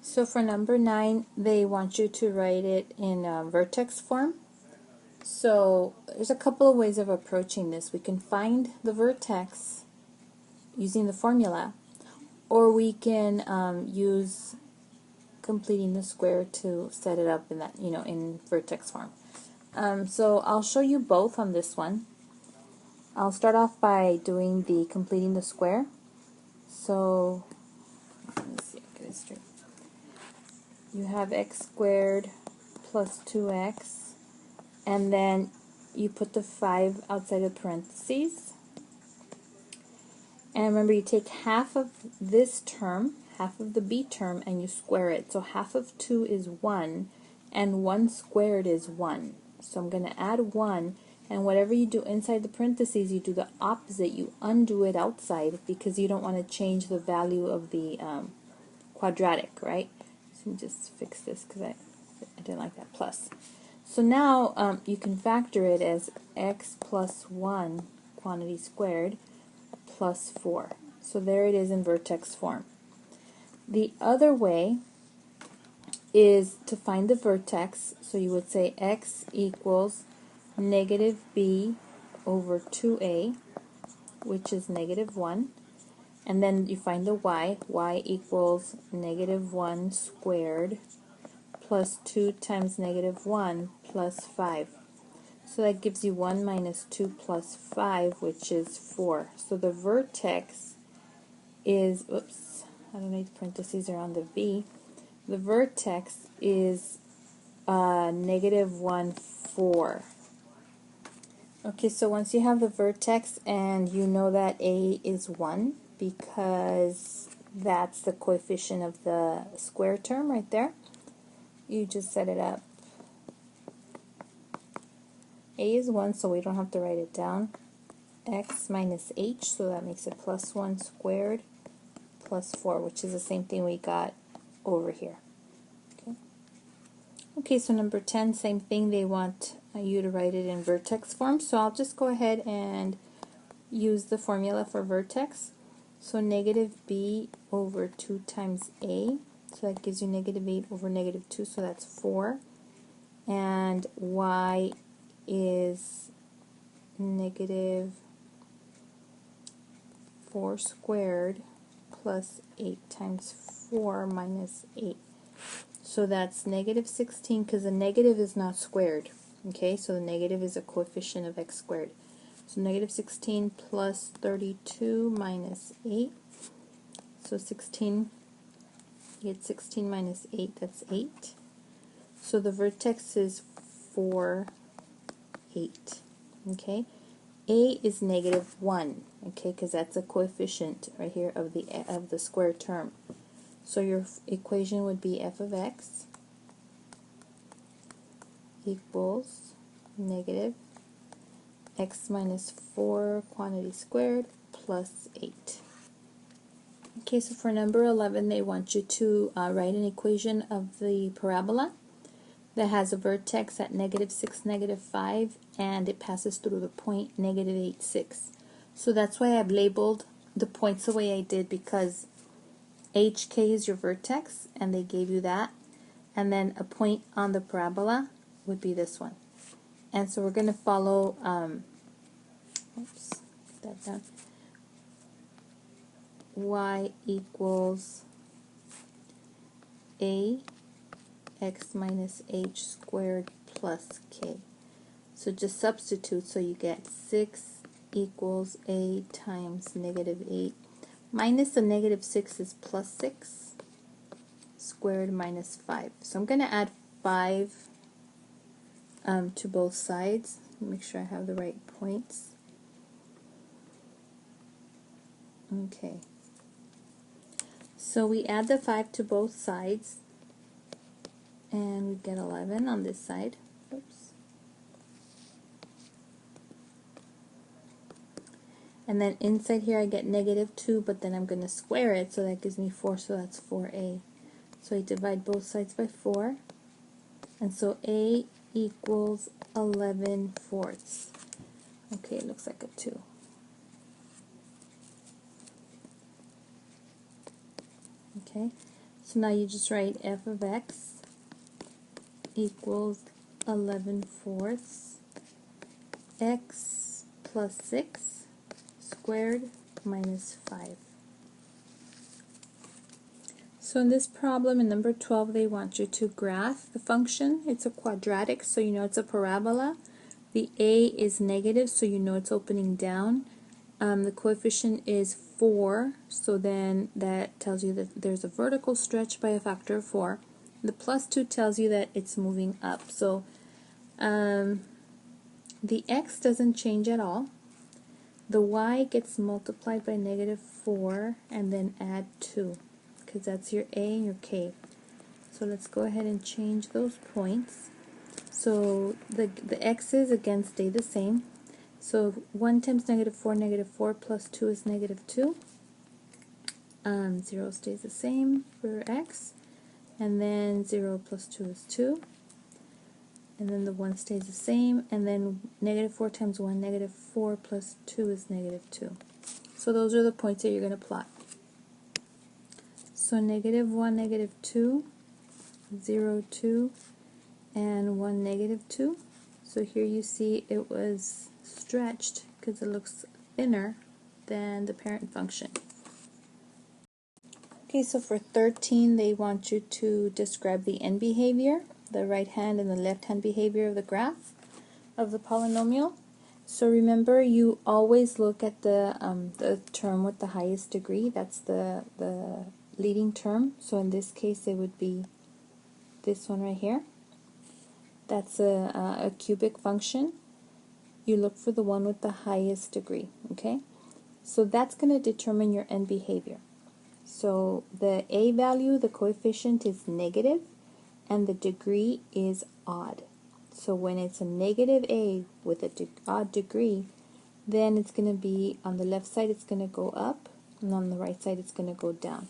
So for number 9, they want you to write it in vertex form. So there's a couple of ways of approaching this. We can find the vertex using the formula, or we can use completing the square to set it up in that, in vertex form. So I'll show you both on this one. I'll start off by doing the completing the square. So let's see, I'll get it straight. You have x squared plus 2x, and then you put the 5 outside of parentheses. And remember, you take half of this term, half of the b term, and you square it. So half of 2 is 1, and 1 squared is 1. So I'm going to add 1, and whatever you do inside the parentheses, you do the opposite. You undo it outside because you don't want to change the value of the quadratic, right? So let me just fix this because I didn't like that plus. So now you can factor it as x plus 1 quantity squared plus 4. So there it is in vertex form. The other way is to find the vertex. So you would say x equals negative b over 2a, which is negative 1. And then you find the y equals negative 1 squared plus 2 times negative 1 plus 5. So that gives you 1 minus 2 plus 5, which is 4. So the vertex is, oops, I don't know if the parentheses are on the v. The vertex is negative 1, 4. Okay, so once you have the vertex and you know that a is 1, because that's the coefficient of the square term right there, you just set it up. A is 1, so we don't have to write it down. X minus h, so that makes it plus 1 squared plus 4, which is the same thing we got over here. Okay, so number 10, same thing. They want you to write it in vertex form, so I'll just go ahead and use the formula for vertex. So negative b over 2 times a, so that gives you negative 8 over negative 2, so that's 4. And y is negative 4 squared plus 8 times 4 minus 8. So that's negative 16, because the negative is not squared. Okay, so the negative is a coefficient of x squared. So negative 16 plus 32 minus 8. So 16, you get 16 minus 8, that's 8. So the vertex is 4, 8. Okay, a is negative 1. Okay, because that's a coefficient right here of the square term. So your equation would be f of x equals negative x minus 4 quantity squared plus 8. Okay, so for number 11, they want you to write an equation of the parabola that has a vertex at negative 6, negative 5, and it passes through the point negative 8, 6. So that's why I've labeled the points the way I did, because HK is your vertex, and they gave you that. And then a point on the parabola would be this one. And so we're going to follow, oops, put that down. Y equals a x minus h squared plus k. So just substitute, so you get 6 equals a times negative 8. Minus the negative 6 is plus 6 squared minus 5. So I'm going to add 5 to both sides. Make sure I have the right points. Okay. So we add the 5 to both sides, and we get 11 on this side. Oops. And then inside here I get negative 2, but then I'm going to square it, so that gives me 4, so that's 4a. So I divide both sides by 4, and so a equals 11 fourths. Okay, it looks like a 2. Okay, So now you just write f of x equals 11/4 x plus 6 squared minus 5. So in this problem, in number 12, they want you to graph the function. It's a quadratic, so you know it's a parabola. The a is negative, so you know it's opening down. The coefficient is 4, so then that tells you that there's a vertical stretch by a factor of 4. The plus 2 tells you that it's moving up. So the x doesn't change at all. The y gets multiplied by -4 and then add 2, because that's your a and your k. So let's go ahead and change those points. So the x's again stay the same. So 1 times -4 plus 2 is -2. 0 stays the same for x. And then 0 plus 2 is 2. And then the 1 stays the same. And then -4 times 1, -4 plus 2 is -2. So those are the points that you're going to plot. So -1, -2, 0, 2, and 1, -2. So here you see it was stretched because it looks thinner than the parent function. Okay, so for 13, they want you to describe the end behavior, the right hand and the left hand behavior of the graph of the polynomial. So remember, you always look at the term with the highest degree. That's the leading term. So in this case, it would be this one right here. That's a cubic function. You look for the one with the highest degree, okay? So that's going to determine your end behavior. So the a value, the coefficient is negative, and the degree is odd. So when it's a negative a with a odd degree, then it's going to be, on the left side it's going to go up, and on the right side it's going to go down.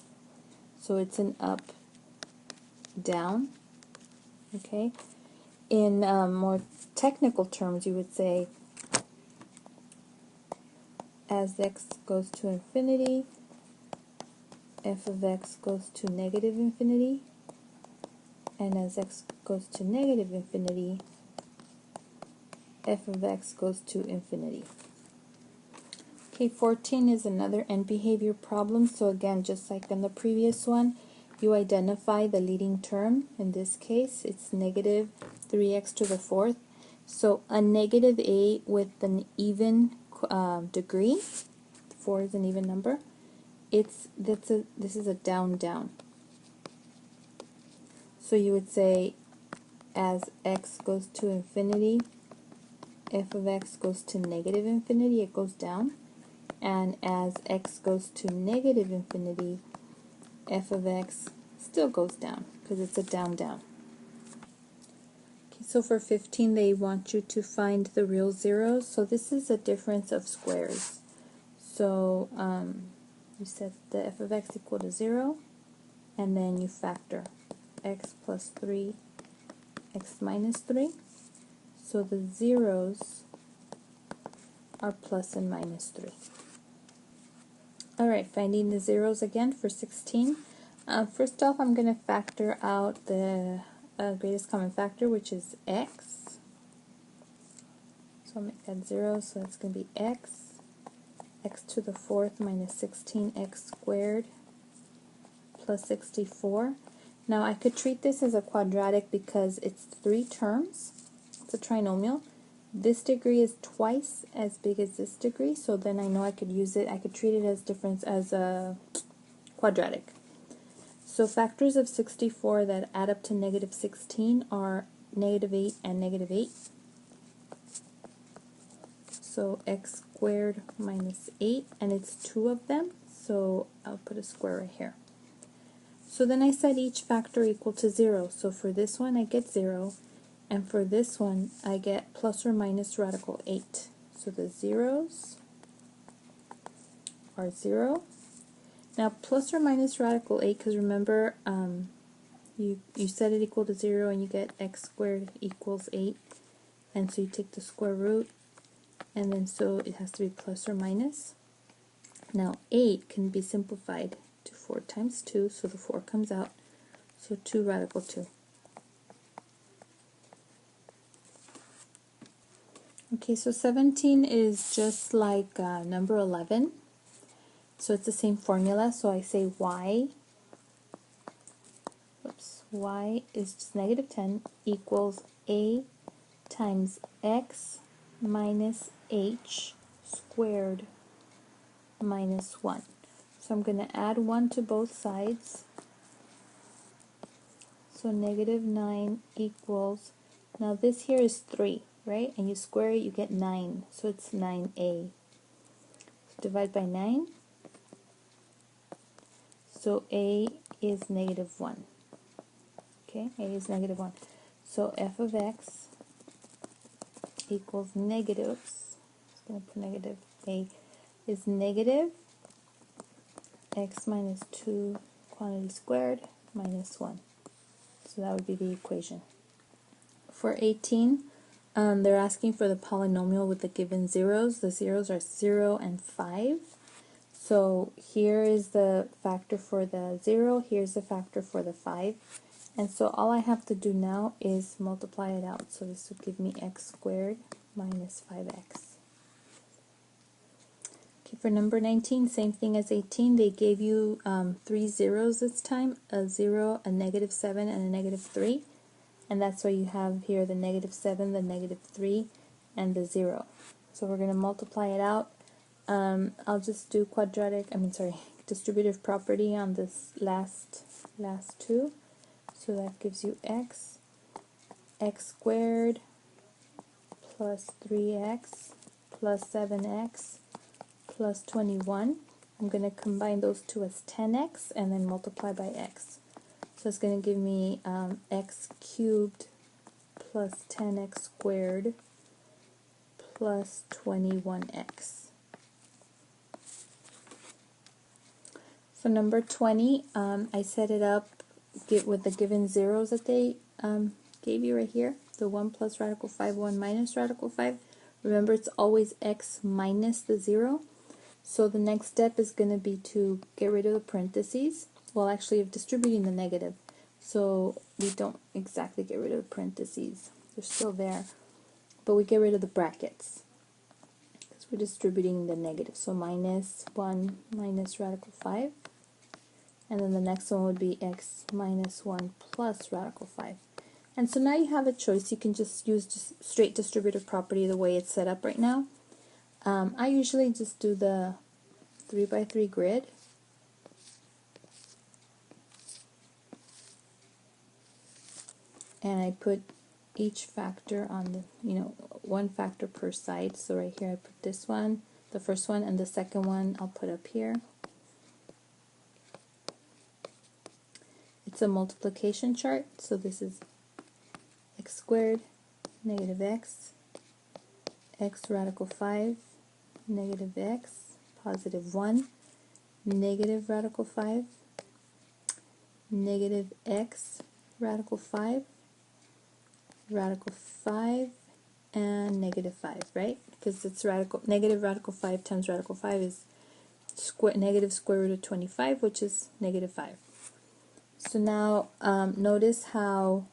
So it's an up, down, okay? In more technical terms, you would say as x goes to infinity, f of x goes to negative infinity, and as x goes to negative infinity, f of x goes to infinity. Okay, 14 is another end behavior problem. So again, just like in the previous one, you identify the leading term. In this case, it's negative 3x to the fourth. So a negative a with an even degree, 4 is an even number, this is a down, down. So you would say as x goes to infinity, f of x goes to negative infinity, it goes down. And as x goes to negative infinity, f of x still goes down because it's a down, down. Okay, so for 15, they want you to find the real zeros. So this is a difference of squares. So you set the f of x equal to 0, and then you factor x plus 3, x minus 3. So the zeros are plus and minus 3. Alright, finding the zeros again for 16. First off, I'm going to factor out the greatest common factor, which is x. So I'll make that 0, so that's going to be x to the fourth minus 16x squared plus 64. Now I could treat this as a quadratic because it's 3 terms. It's a trinomial. This degree is twice as big as this degree, so then I know I could use it. I could treat it as a quadratic. So factors of 64 that add up to negative 16 are negative 8 and negative 8. So x squared minus 8, and it's 2 of them, so I'll put a square right here. So then I set each factor equal to 0. So for this one I get 0, and for this one I get plus or minus radical 8. So the zeros are 0. Now plus or minus radical 8, because remember you set it equal to 0 and you get x squared equals 8, and so you take the square root, and then so it has to be plus or minus. Now 8 can be simplified to 4 times 2, so the 4 comes out. So 2 radical 2. Okay, so 17 is just like number 11. So it's the same formula. So I say y is just negative 10 equals a times x minus h squared minus 1. So I'm going to add 1 to both sides. So negative 9 equals, now this here is 3, right? And you square it, you get 9. So it's 9a. So divide by 9. So a is negative 1. Okay, a is negative 1. So f of x equals negative, I'm going to put negative, a is negative x minus 2 quantity squared minus 1. So that would be the equation. For 18, they're asking for the polynomial with the given zeros. The zeros are 0 and 5. So here is the factor for the 0, here's the factor for the 5. And so all I have to do now is multiply it out. So this would give me x squared minus 5x. Okay, for number 19, same thing as 18. They gave you 3 zeros this time, a 0, a negative 7, and a negative 3. And that's why you have here the negative 7, the negative 3, and the 0. So we're going to multiply it out. I'll just do distributive property on this last two. So that gives you x squared plus 3x plus 7x plus 21. I'm going to combine those two as 10x and then multiply by x. So it's going to give me x cubed plus 10x squared plus 21x. So number 20, I set it up with the given zeros that they gave you right here. The 1 plus radical 5, 1 minus radical 5. Remember, it's always x minus the 0. So the next step is going to be to get rid of the parentheses. Well, actually, of distributing the negative. So we don't exactly get rid of the parentheses. They're still there. But we get rid of the brackets, because we're distributing the negative. So minus 1 minus radical 5. And then the next one would be x minus 1 plus radical 5. And so now you have a choice. You can just use straight distributive property the way it's set up right now. I usually just do the 3 by 3 grid. And I put each factor on the, one factor per side. So right here I put this one, the first one, and the second one I'll put up here. It's a multiplication chart, so this is x squared, negative x radical 5, negative x, positive 1, negative radical 5, negative x radical 5, and negative 5, right? Because it's negative radical 5 times radical 5 is negative square root of 25, which is negative 5. So now notice how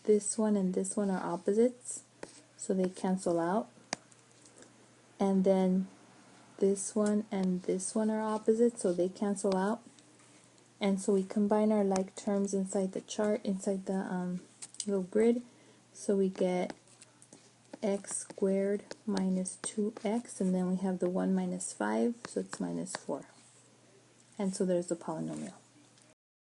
this one and this one are opposites, so they cancel out. And then this one and this one are opposite, so they cancel out. And so we combine our like terms inside the chart, inside the little grid. So we get x squared minus 2x, and then we have the 1 minus 5, so it's minus 4. And so there's the polynomial.